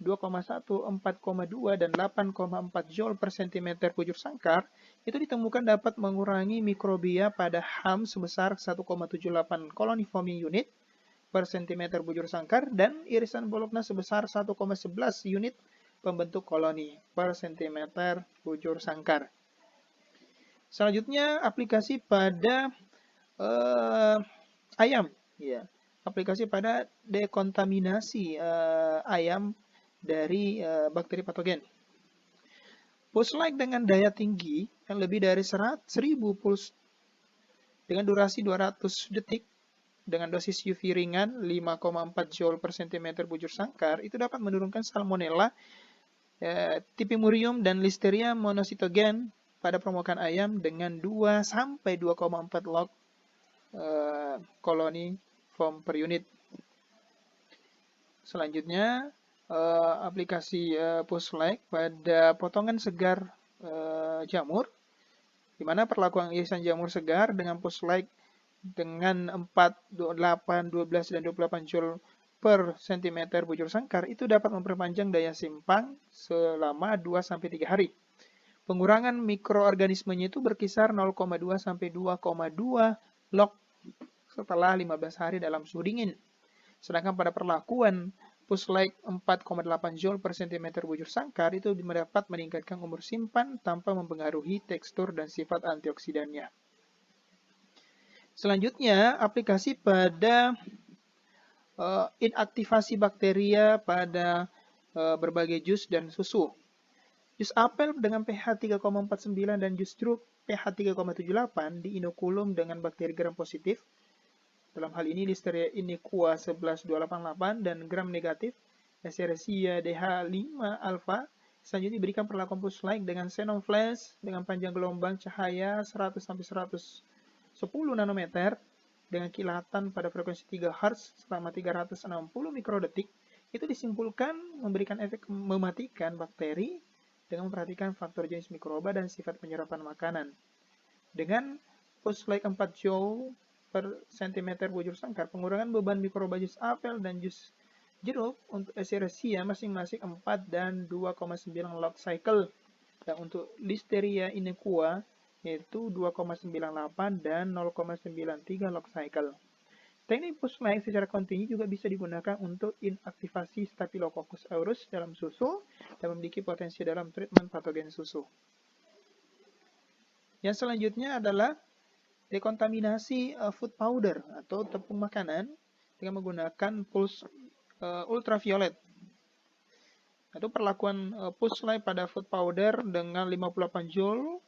Speaker 1: 2,1, 4,2, dan 8,4 joule per cm bujur sangkar, itu ditemukan dapat mengurangi mikrobia pada ham sebesar 1,78 colony forming unit per cm bujur sangkar dan irisan Bologna sebesar 1,11 unit pembentuk koloni per cm bujur sangkar. Selanjutnya aplikasi pada ayam, ya. Aplikasi pada dekontaminasi ayam dari bakteri patogen. Pulse-like dengan daya tinggi yang lebih dari 1000 puls dengan durasi 200 detik dengan dosis UV ringan 5,4 joule per cm bujur sangkar itu dapat menurunkan salmonella, Typhimurium dan Listeria monocytogen pada permukaan ayam dengan 2 sampai 2,4 log koloni foam per unit. Selanjutnya aplikasi Pulse-like pada potongan segar jamur, di mana perlakuan irisan jamur segar dengan Pulse-like dengan 4, 8, 12, dan 28 joule per cm bujur sangkar itu dapat memperpanjang daya simpan selama 2-3 hari. Pengurangan mikroorganismenya itu berkisar 0,2 sampai 2,2 log setelah 15 hari dalam suhu dingin. Sedangkan pada perlakuan Pulse-like 4,8 joule per cm bujur sangkar itu dapat meningkatkan umur simpan tanpa mempengaruhi tekstur dan sifat antioksidannya. Selanjutnya, aplikasi pada inaktivasi bakteria pada berbagai jus dan susu. Jus apel dengan pH 3,49 dan jus jeruk pH 3,78 diinokulum dengan bakteri gram positif. Dalam hal ini Listeria iniqua 11288 dan gram negatif Escherichia DH5 alpha. Selanjutnya diberikan perlakuan Pulse-like dengan xenon flash dengan panjang gelombang cahaya 100 sampai 110 nanometer dengan kilatan pada frekuensi 3 Hz selama 360 mikrodetik. Itu disimpulkan memberikan efek mematikan bakteri dengan memperhatikan faktor jenis mikroba dan sifat penyerapan makanan. Dengan Pulse-like 4 joule per cm bujur sangkar, pengurangan beban mikroba jus apel dan jus jeruk untuk Escherichia masing-masing 4 dan 2,9 log cycle. Dan untuk Listeria iniqua yaitu 2,98 dan 0,93 log cycle. Teknik Pulse-like secara kontinu juga bisa digunakan untuk inaktivasi Staphylococcus aureus dalam susu dan memiliki potensi dalam treatment patogen susu. Yang selanjutnya adalah dekontaminasi food powder atau tepung makanan dengan menggunakan pulse ultraviolet. Itu perlakuan Pulse-like pada food powder dengan 58 joule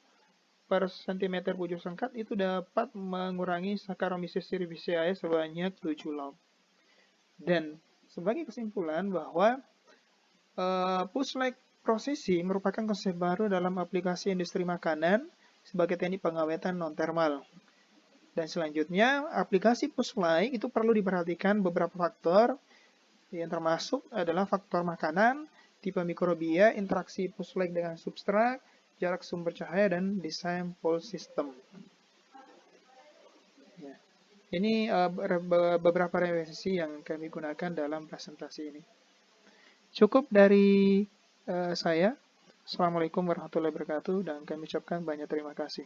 Speaker 1: per cm bujur sangkar itu dapat mengurangi Saccharomyces cerevisiae sebanyak 7 log. Dan sebagai kesimpulan bahwa Pulse-like processing merupakan konsep baru dalam aplikasi industri makanan sebagai teknik pengawetan non-thermal. Dan selanjutnya, aplikasi Pulse-like itu perlu diperhatikan beberapa faktor, yang termasuk adalah faktor makanan, tipe mikrobia, interaksi Pulse-like dengan substrat, jarak sumber cahaya, dan desain pulse system. Ya. Ini beberapa referensi yang kami gunakan dalam presentasi ini. Cukup dari saya. Assalamualaikum warahmatullahi wabarakatuh, dan kami ucapkan banyak terima kasih.